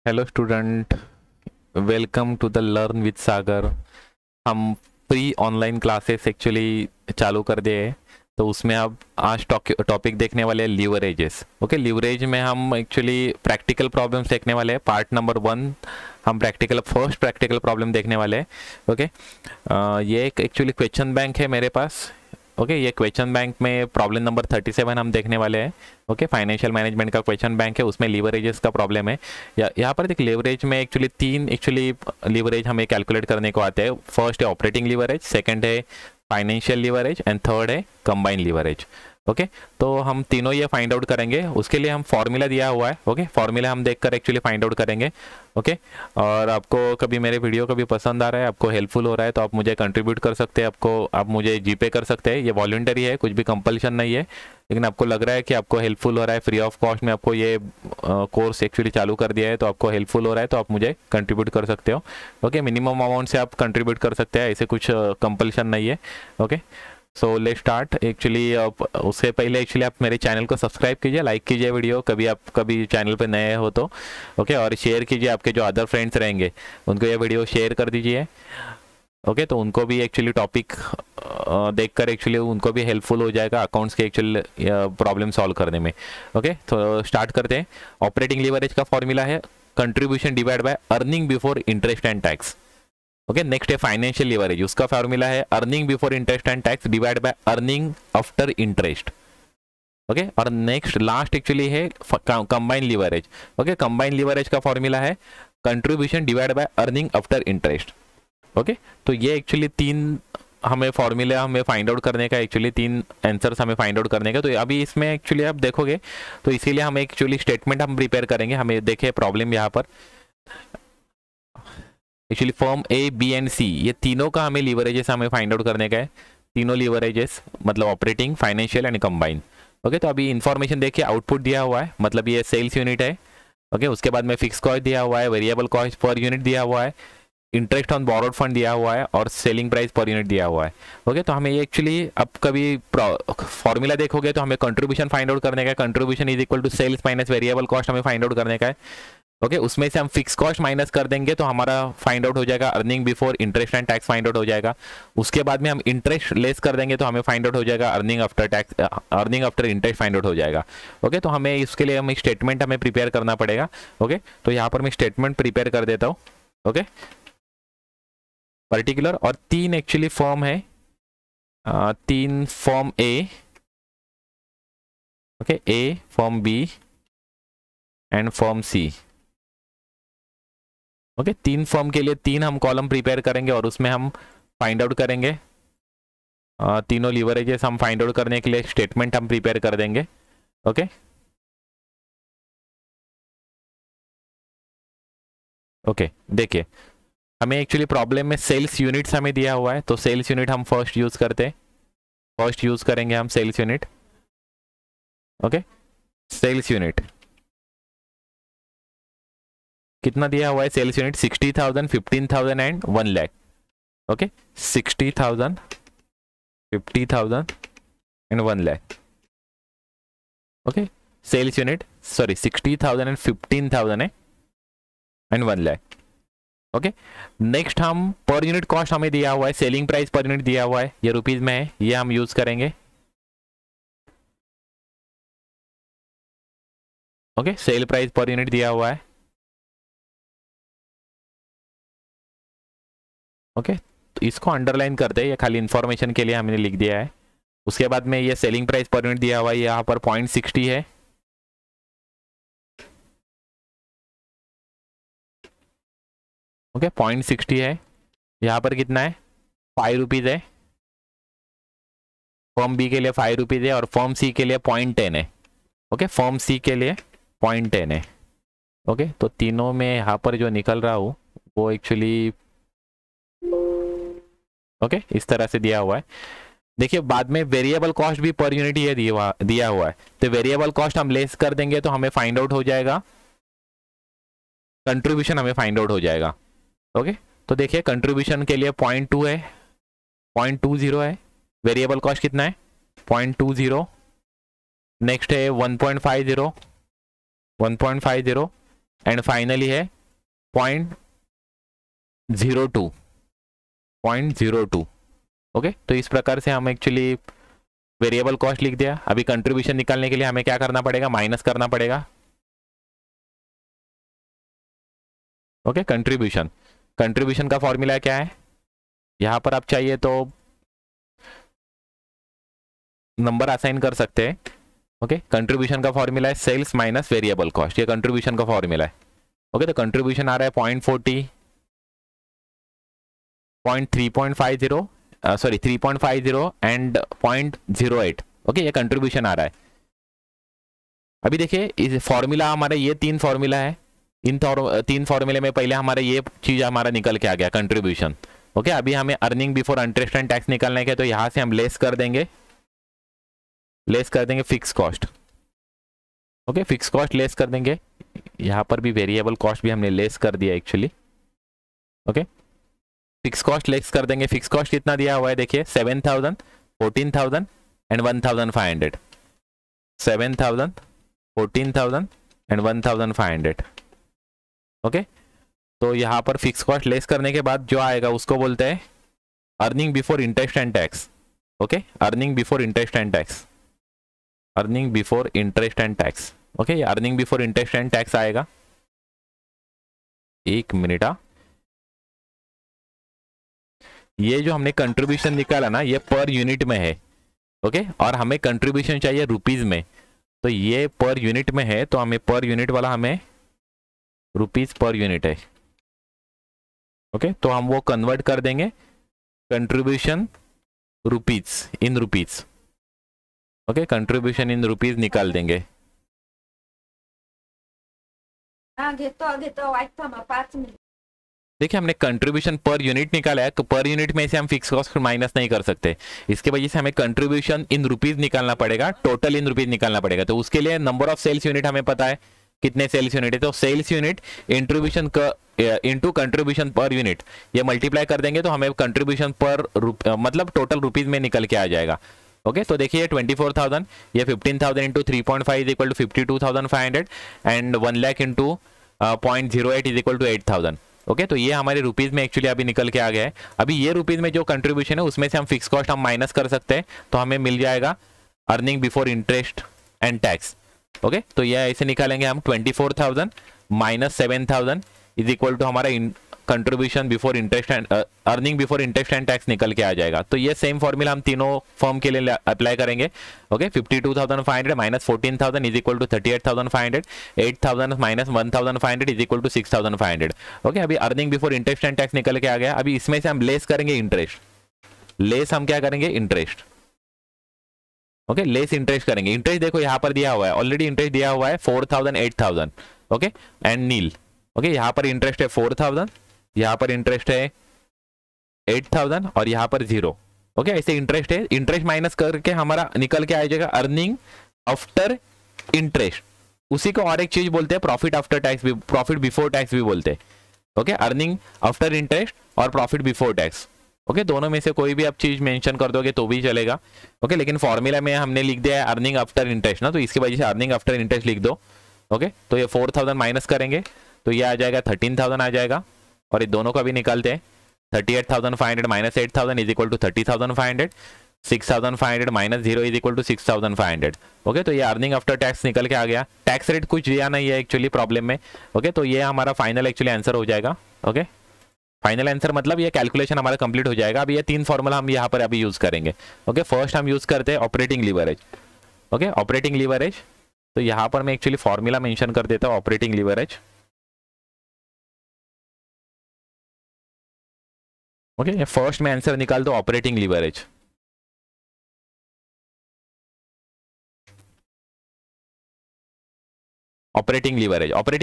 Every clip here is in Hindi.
Hello student, welcome to the learn with Sagar. हम फ्री ऑनलाइन क्लासेस एक्चुअली चालू कर दिए हैं, तो उसमें अब आज टॉपिक देखने वाले हैं लीवरेजेस। ओके, लीवरेज में हम एक्चुअली प्रैक्टिकल प्रॉब्लम्स देखने वाले हैं। पार्ट नंबर 1 हम फर्स्ट प्रैक्टिकल प्रॉब्लम देखने वाले हैं। ओके, ये एक एक्चुअली क्वेश्चन बैंक है मेरे पास। ओके, ये क्वेश्चन बैंक में प्रॉब्लम नंबर 37 हम देखने वाले हैं। ओके, फाइनेंशियल मैनेजमेंट का क्वेश्चन बैंक है, उसमें लीवरेजेस का प्रॉब्लम है। यहाँ पर देख, लीवरेज में एक्चुअली तीन लीवरेज हमें कैलकुलेट करने को आते हैं। फर्स्ट है ऑपरेटिंग लीवरेज, सेकंड है फाइनेंशियल लीवरेज एंड थर्ड है कंबाइंड लीवरेज। ओके, तो हम तीनों ये फाइंड आउट करेंगे। उसके लिए हम फॉर्मूला दिया हुआ है। ओके, फॉर्मूला हम देखकर एक्चुअली फाइंड आउट करेंगे। ओके, और आपको कभी मेरे वीडियो कभी पसंद आ रहा है, आपको हेल्पफुल हो रहा है, तो आप मुझे कंट्रीब्यूट कर सकते हैं। आप मुझे जीपे कर सकते हैं। ये वॉलंटरी है, कुछ भी कंपल्शन नहीं है, लेकिन आपको लग रहा है कि आपको हेल्पफुल हो रहा है, फ्री ऑफ कॉस्ट में आपको ये कोर्स एक्चुअली चालू कर दिया है, तो आपको हेल्पफुल हो रहा है, तो आप मुझे कंट्रीब्यूट कर सकते हो। ओके, मिनिमम अमाउंट से आप कंट्रीब्यूट कर सकते हैं, ऐसे कुछ कंपल्शन नहीं है। Okay, so let start. Actually उससे पहले एक्चुअली आप मेरे चैनल को सब्सक्राइब कीजिए, लाइक कीजिए वीडियो, कभी चैनल पे नए हो तो। ओके, और शेयर कीजिए, आपके जो अदर फ्रेंड्स रहेंगे उनको ये वीडियो शेयर कर दीजिए। ओके, तो उनको भी एक्चुअली टॉपिक देखकर एक्चुअली उनको भी हेल्पफुल हो जाएगा अकाउंट्स के एक्चुअल प्रॉब्लम सॉल्व करने में। ओके, तो स्टार्ट करते हैं। ऑपरेटिंग लीवरेज का फॉर्मूला है contribution divide by earning before interest and tax. Okay, next है फाइनेंशियल लीवरेज, उसका फॉर्मूला है earning before interest and tax divide by earning after interest. Okay, और नेक्स्ट लास्ट एक्चुअली है combine leverage. Okay, combine leverage का फॉर्मूला है contribution divide by earning after interest. Okay, तो ये एक्चुअली तीन हमें फॉर्मूला हमें फाइंड आउट करने का, एक्चुअली तीन आंसर्स हमें फाइंड आउट करने का। तो अभी इसमें एक्चुअली आप देखोगे तो इसीलिए हम एक्चुअली स्टेटमेंट हम प्रिपेयर करेंगे। हमें देखिए प्रॉब्लम यहाँ पर actually firm A, B and C, ये तीनों का हमें लीवरेजेस हमें फाइंड आउट करने का है। तीनों लीवरेजेस मतलब operating, financial and combine. Okay, तो अभी इन्फॉर्मेशन देखिए, आउटपुट दिया हुआ है, मतलब ये सेल्स यूनिट है। ओके, उसके बाद में फिक्स कॉस्ट दिया हुआ है, वेरिएबल कॉस्ट पर यूनिट दिया हुआ है, इंटरेस्ट ऑन बोरोड फंड दिया हुआ है और सेलिंग प्राइस पर यूनिट दिया हुआ है। ओके, तो हमें ये एक्चुअली अब कभी फॉर्मूला देखोगे तो हमें कंट्रीब्यूशन फाइंड आउट करने का है। Contribution is equal to sales minus variable cost हमें फाइंड आउट करने का है। ओके, उसमें से हम फिक्स कॉस्ट माइनस कर देंगे तो हमारा फाइंड आउट हो जाएगा earning before interest and tax find out हो जाएगा। उसके बाद में हम इंटरेस्ट लेस कर देंगे तो हमें फाइंड आउट हो जाएगा earning after tax, earning after interest find out हो जाएगा। ओके, तो हमें इसके लिए हमें स्टेटमेंट हमें प्रिपेयर करना पड़ेगा। ओके, तो यहाँ पर मैं स्टेटमेंट प्रिपेयर कर देता हूँ। ओके, पर्टिकुलर, और तीन एक्चुअली फॉर्म है, तीन form A, okay, A, form B and form C. Okay, तीन फॉर्म के लिए तीन हम कॉलम प्रिपेयर करेंगे और उसमें हम फाइंड आउट करेंगे तीनों लीवरेजेस। हम फाइंड आउट करने के लिए स्टेटमेंट हम प्रिपेयर कर देंगे। ओके, ओके, देखिए हमें एक्चुअली प्रॉब्लम में सेल्स यूनिट्स हमें दिया हुआ है, तो सेल्स यूनिट हम फर्स्ट यूज करते हैं। फर्स्ट यूज करेंगे हम sales unit. Okay, sales unit कितना दिया हुआ है? Sales unit 60,000, 15,000 and 1 lakh. Okay, 60,000, 50,000 and 1 lakh. Okay, sales unit, sorry 60,000 and 15,000 है एंड 1 लाख। ओके, नेक्स्ट हम पर यूनिट कॉस्ट हमें दिया हुआ है, सेलिंग प्राइस पर यूनिट दिया हुआ है, ये रुपीज में है, ये हम यूज करेंगे। Okay, sale price per unit दिया हुआ है। ओके, तो इसको अंडरलाइन करते हैं, ये खाली इंफॉर्मेशन के लिए हमने लिख दिया है। उसके बाद में ये सेलिंग प्राइस पर यूनिट दिया हुआ है, यहाँ पर 0.60 है। ओके, 0.60 है। यहाँ पर कितना है? 5 रुपीज है। फॉर्म बी के लिए 5 रुपीज है और फॉर्म सी के लिए 0.10 है। ओके, फॉर्म सी के लिए 0.10 है। ओके, तो तीनों में यहाँ पर जो निकल रहा हूँ वो एक्चुअली ओके इस तरह से दिया हुआ है। देखिए बाद में वेरिएबल कॉस्ट भी पर यूनिट ये दिया हुआ है, तो वेरिएबल कॉस्ट हम लेस कर देंगे तो हमें फाइंड आउट हो जाएगा कंट्रीब्यूशन, हमें फाइंड आउट हो जाएगा। ओके, तो देखिए कंट्रीब्यूशन के लिए 0.2 है, 0.20 है। वेरिएबल कॉस्ट कितना है? 0.20। नेक्स्ट है 1.50, 1.50 एंड फाइनली है 0.02 ओके। तो इस प्रकार से हम एक्चुअली वेरिएबल कॉस्ट लिख दिया। अभी कंट्रीब्यूशन निकालने के लिए हमें क्या करना पड़ेगा, माइनस करना पड़ेगा। ओके, कंट्रीब्यूशन का फॉर्मूला क्या है, यहां पर आप चाहिए तो नंबर असाइन कर सकते हैं। ओके, कंट्रीब्यूशन का फॉर्मूला है सेल्स माइनस वेरिएबल कॉस्ट, ये कंट्रीब्यूशन का फॉर्मूला है। ओके, तो कंट्रीब्यूशन आ रहा है 0.40, 3.50 एंड 0.08। ओके, ये कंट्रीब्यूशन आ रहा है। अभी देखिए इस फॉर्मूला हमारा ये 3 फॉर्मूला है, इन 3 फॉर्मूले में पहले हमारा ये चीज हमारा निकल के आ गया कंट्रीब्यूशन। ओके, अभी हमें earning before interest and tax निकालने के, तो यहां से हम लेस कर देंगे fix cost. Okay, fix cost less कर देंगे, यहां पर भी वेरिएबल कॉस्ट भी हमने लेस कर दिया actually. Okay, fix cost less कर देंगे। फिक्स कॉस्ट कितना दिया हुआ है देखिए, 7,000, 14,000 एंड 1,500। 7,000, 14,000 एंड 1,500। ओके, तो यहाँ पर फिक्स कॉस्ट लेस करने के बाद जो आएगा उसको बोलते हैं earning before interest and tax. Okay, earning before interest and tax, earning before interest and tax. Okay, earning before interest and tax आएगा। एक मिनट, ये जो हमने कंट्रीब्यूशन निकाला ना, ये पर यूनिट में है। ओके, और हमें कंट्रीब्यूशन चाहिए रुपीज में, तो ये पर यूनिट में है, तो हमें पर यूनिट वाला हमें रुपीज पर यूनिट है। ओके, तो हम वो कन्वर्ट कर देंगे contribution rupees in rupees. Okay, contribution in rupees निकाल देंगे। देखिए हमने कंट्रीब्यूशन पर यूनिट निकाला है, तो पर यूनिट में से हम फिक्स कॉस्ट माइनस नहीं कर सकते, इसके वजह से हमें कंट्रीब्यूशन इन रुपीज निकालना पड़ेगा, टोटल इन रुपीज निकालना पड़ेगा। तो उसके लिए नंबर ऑफ सेल्स यूनिट हमें पता है कितने सेल्स यूनिट है, तो सेल्स यूनिट इंट्रीब्यूशन इंटू कंट्रीब्यूशन पर यूनिट, ये मल्टीप्लाई कर देंगे तो हमें कंट्रीब्यूशन पर मतलब टोटल रुपीज में निकल के आ जाएगा। ओके, तो देखिए 24,000, ये 15,000 into 3.5 is equal to 52,500 and 1 lakh into 0.08 is equal to 8,000। Okay, तो ये हमारे रुपीज में एक्चुअली अभी निकल के आ गया है। अभी ये रुपीज में जो कंट्रीब्यूशन है उसमें से हम फिक्स कॉस्ट हम माइनस कर सकते हैं, तो हमें मिल जाएगा earning before interest and tax. Okay, तो ये ऐसे निकालेंगे हम 24,000 माइनस 7,000 इज इक्वल टू हमारा contribution before interest and earning before interest and tax निकल के आ जाएगा। तो ये सेम फॉर्मूला हम तीनों फर्म के लिए अप्लाई करेंगे। Okay, 52,500 minus 14,000 is equal to 38,500, 8,000 minus 1,500 is equal to 6,500। Okay, अभी earning before interest and tax निकल के आ गया। अभी इसमें से हम लेस करेंगे इंटरेस्ट, लेस हम क्या करेंगे इंटरेस्ट। ओके, लेस इंटरेस्ट करेंगे। इंटरेस्ट देखो यहाँ पर दिया हुआ है, ऑलरेडी इंटरेस्ट दिया हुआ है 4,000, 8,000। Okay, and nil. ओके, यहाँ पर इंटरेस्ट है 4,000, यहाँ पर इंटरेस्ट है 8,000 और यहाँ पर 0। ओके, ऐसे इंटरेस्ट है, इंटरेस्ट माइनस करके हमारा निकल के आ जाएगा अर्निंग आफ्टर इंटरेस्ट। उसी को और एक चीज बोलते हैं प्रॉफिट आफ्टर टैक्स भी, प्रॉफिट बिफोर टैक्स भी बोलते हैं। ओके, अर्निंग आफ्टर इंटरेस्ट और प्रॉफिट बिफोर टैक्स। ओके, दोनों में से कोई भी आप चीज मेंशन कर दोगे तो भी चलेगा। ओके, लेकिन फॉर्मूला में हमने लिख दिया है अर्निंग आफ्टर इंटरेस्ट ना, तो इसकी वजह से अर्निंग आफ्टर इंटरेस्ट लिख दो। ओके, तो ये 4,000 माइनस करेंगे तो ये आ जाएगा 13,000 आ जाएगा, और ये दोनों का भी निकालते हैं 38,500 minus 8,000 is equal to 30,500, 6,500 minus 0 is equal to 6,500। Okay, तो ये अर्निंग आफ्टर टैक्स निकल के आ गया। टैक्स रेट कुछ दिया नहीं है एक्चुअली प्रॉब्लम में। ओके, तो ये हमारा फाइनल एक्चुअली आंसर हो जाएगा। ओके, फाइनल आंसर मतलब ये कैलकुलेशन हमारा कंप्लीट हो जाएगा। अभी ये 3 फॉर्मूला हम यहाँ पर अभी यूज करेंगे। ओके, फर्स्ट हम यूज करते हैं operating leverage. Okay, operating leverage, तो यहाँ पर मैं एक्चुअली फॉर्मूला मेंशन कर देता हूँ ऑपरेटिंग लीवरेज। ओके, फर्स्ट में आंसर निकाल दो ऑपरेटिंग लीवरेज। ऑपरेटिंग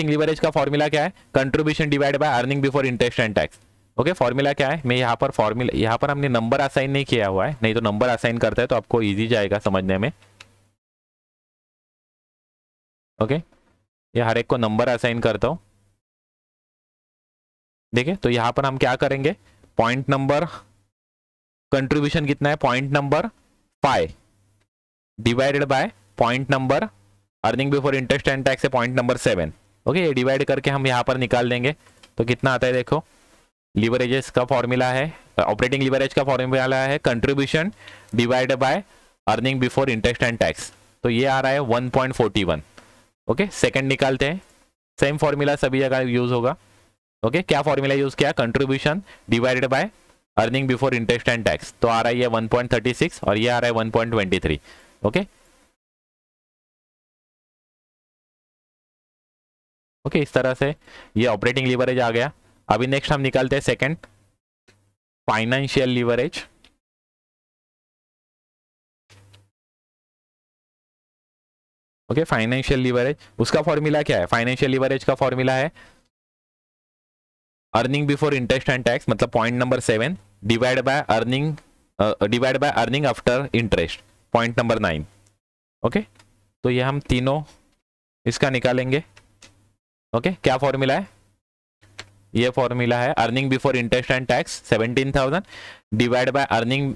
लीवरेज का फॉर्मूला क्या है, contribution divide by earning before interest and tax. Okay, formula क्या है, मैं यहाँ पर फॉर्मूला, यहाँ पर हमने नंबर असाइन नहीं किया हुआ है, नहीं तो नंबर असाइन करता है तो आपको इजी जाएगा समझने में। ओके, ये हर एक को नंबर असाइन करता हूं। देखिए, तो यहाँ पर हम क्या करेंगे, पॉइंट नंबर कंट्रीब्यूशन कितना है, point number 5 divided by point number earning before interest and tax है पॉइंट नंबर 7। ओके, ये डिवाइड करके हम यहाँ पर निकाल देंगे तो कितना आता है देखो, लीवरेजेस का फॉर्मूला है, ऑपरेटिंग लीवरेज का फॉर्मूला है contribution divided by earning before interest and tax, तो ये आ रहा है 1.41। ओके, सेकंड निकालते हैं, सेम फॉर्मूला सभी जगह यूज होगा। ओके, क्या फॉर्मूला यूज किया, contribution divided by earning before interest and tax, तो आ रहा है ये 1.36 और ये आ रहा है 1.23। ओके ओके, इस तरह से ये ऑपरेटिंग लीवरेज आ गया। अभी नेक्स्ट हम निकालते हैं second, financial leverage. Okay, financial leverage, उसका फॉर्मूला क्या है, फाइनेंशियल लीवरेज का फॉर्मूला है earning before interest and tax, मतलब point number 7 divide by earning after interest, point number 9। Okay, तो ये हम तीनों इसका निकालेंगे। ओके, क्या फॉर्मूला है, ये फॉर्मूला है earning before interest and tax 17,000 divide by earning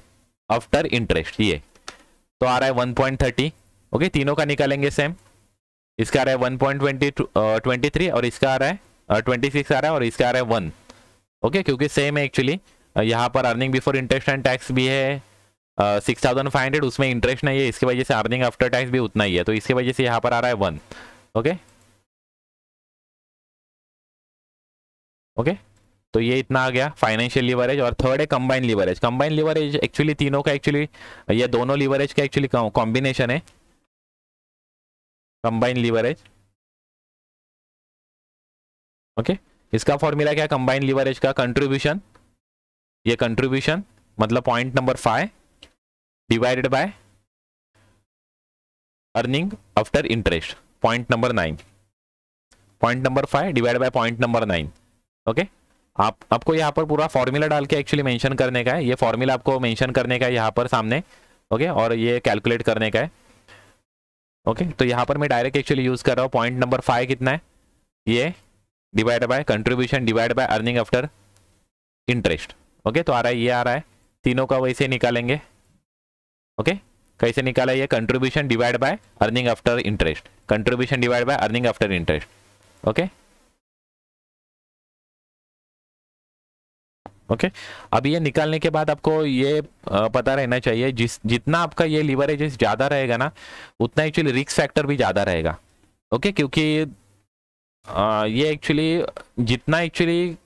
after interest, ये तो आ रहा है 1.30। ओके, तीनों का निकालेंगे सेम, इसका आ रहा है 1.23 और इसका आ रहा है 26 आ रहा है और इसका आ रहा है 1। ओके, क्योंकि सेम है एक्चुअली, यहाँ पर earning before interest and tax भी है 6,500, उसमें इंटरेस्ट नहीं है, इसकी वजह से अर्निंग आफ्टर टैक्स भी उतना ही है, तो इसकी वजह से यहाँ पर आ रहा है 1। ओके ओके, तो ये इतना आ गया फाइनेंशियल लीवरेज। और थर्ड है combine leverage. Combine leverage actually तीनों का एक्चुअली, ये दोनों लीवरेज का एक्चुअली कॉम्बिनेशन है, कंबाइन लीवरेज। ओके, इसका फॉर्मूला क्या है कंबाइन लीवरेज का, कंट्रीब्यूशन, ये कंट्रीब्यूशन मतलब point number 5 divided by earning after interest, point number 9, point number 5 divide by point number 9। Okay, आपको यहाँ पर पूरा फॉर्मूला डाल के एक्चुअली मेंशन करने का है, ये फॉर्मूला आपको मेंशन करने का है यहाँ पर सामने। ओके, और ये कैलकुलेट करने का है। ओके, तो यहाँ पर मैं डायरेक्ट एक्चुअली यूज कर रहा हूँ, पॉइंट नंबर 5 कितना है, ये divide by contribution divide by earning after interest. Okay, तो आ रहा है, ये आ रहा है, तीनों का वैसे निकालेंगे। ओके, कैसे निकाला, ये contribution divide by earning after interest, contribution divide by earning after interest. Okay okay, अब ये निकालने के बाद आपको ये पता रहना चाहिए, जितना आपका ये लीवरेज ज्यादा रहेगा ना, उतना एक्चुअली रिस्क फैक्टर भी ज्यादा रहेगा। ओके, क्योंकि ये एक्चुअली जितना एक्चुअली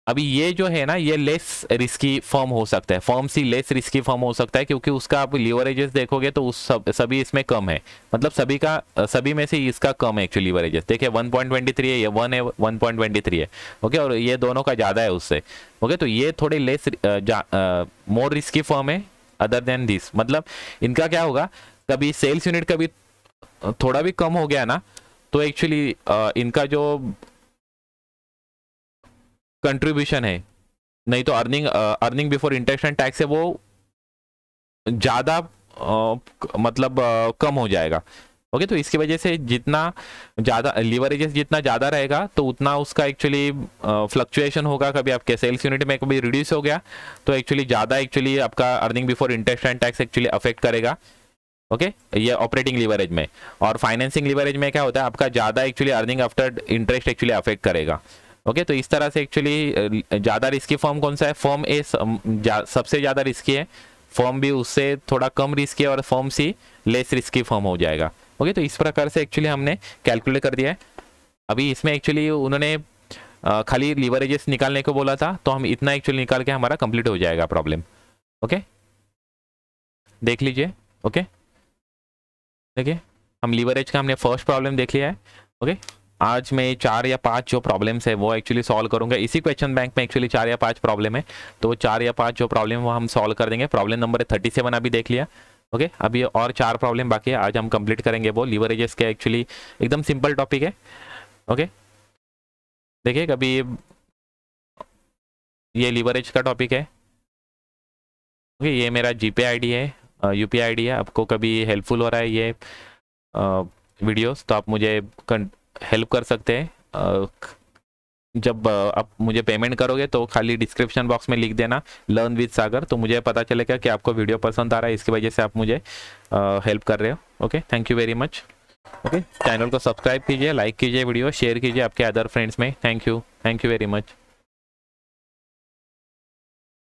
अभी ये जो है ना, ये लेस रिस्की फर्म हो सकता है, firm C less risky firm हो सकता है, क्योंकि उसका आप लीवरेजेस देखोगे तो उस सभी इसमें कम है, मतलब सभी में से इसका कम है एक्चुअली लीवरेजेस। देखिए 1.23 है, ये 1 है, 1.23 है। ओके, और ये दोनों का ज़्यादा है उससे। ओके, तो ये थोड़े लेस मोर रिस्की फर्म है अदर देन दिस, मतलब इनका क्या होगा, कभी सेल्स यूनिट कभी थोड़ा भी कम हो गया ना, तो एक्चुअली इनका जो कंट्रीब्यूशन है, नहीं तो earning before interest and tax है, वो ज़्यादा मतलब कम हो जाएगा। ओके, तो इसकी वजह से जितना ज़्यादा लीवरेजेस जितना ज़्यादा रहेगा, तो उतना उसका एक्चुअली फ्लक्चुएशन होगा, कभी आपके सेल्स यूनिट में कभी रिड्यूस हो गया तो एक्चुअली ज़्यादा एक्चुअली आपका earning before interest and tax actually affect करेगा। ओके, ये ऑपरेटिंग लीवरेज में। और फाइनेंसिंग लीवरेज में क्या होता है, आपका ज़्यादा actually earning after interest actually affect करेगा। ओके, तो इस तरह से एक्चुअली ज़्यादा रिस्की फर्म कौन सा है, फर्म ए सबसे ज़्यादा रिस्की है, फर्म बी उससे थोड़ा कम रिस्की है और firm C less risky firm हो जाएगा। ओके, तो इस प्रकार से एक्चुअली हमने कैलकुलेट कर दिया है। अभी इसमें एक्चुअली उन्होंने खाली लीवरेजेस निकालने को बोला था, तो हम इतना एक्चुअली निकाल के हमारा कंप्लीट हो जाएगा प्रॉब्लम। ओके, देख लीजिए। ओके, देखिए हम लीवरेज का हमने फर्स्ट प्रॉब्लम देख लिया है। ओके, आज मैं 4 या 5 जो प्रॉब्लम्स है वो एक्चुअली सॉल्व करूंगा। इसी क्वेश्चन बैंक में एक्चुअली 4 या 5 प्रॉब्लम है, तो वो 4 या 5 जो प्रॉब्लम वो हम सॉल्व कर देंगे। प्रॉब्लम नंबर 37 अभी देख लिया। ओके, अभी और 4 प्रॉब्लम बाकी है, आज हम कंप्लीट करेंगे वो लीवरेजेस के। एक्चुअली एकदम सिंपल टॉपिक है। ओके, देखिए कभी ये लीवरेज का टॉपिक है। ओके, ये मेरा जीपे आईडी है, यूपीआई आईडी है। आपको कभी हेल्पफुल हो रहा है ये वीडियोस, तो आप मुझे हेल्प कर सकते हैं। जब आप मुझे पेमेंट करोगे तो खाली डिस्क्रिप्शन बॉक्स में लिख देना लर्न विद सागर, तो मुझे पता चलेगा कि आपको वीडियो पसंद आ रहा है, इसकी वजह से आप मुझे हेल्प कर रहे हो। Okay, thank you very much. Okay, channel को सब्सक्राइब कीजिए, लाइक कीजिए, वीडियो शेयर कीजिए आपके अदर फ्रेंड्स में। Thank you. Thank you very much.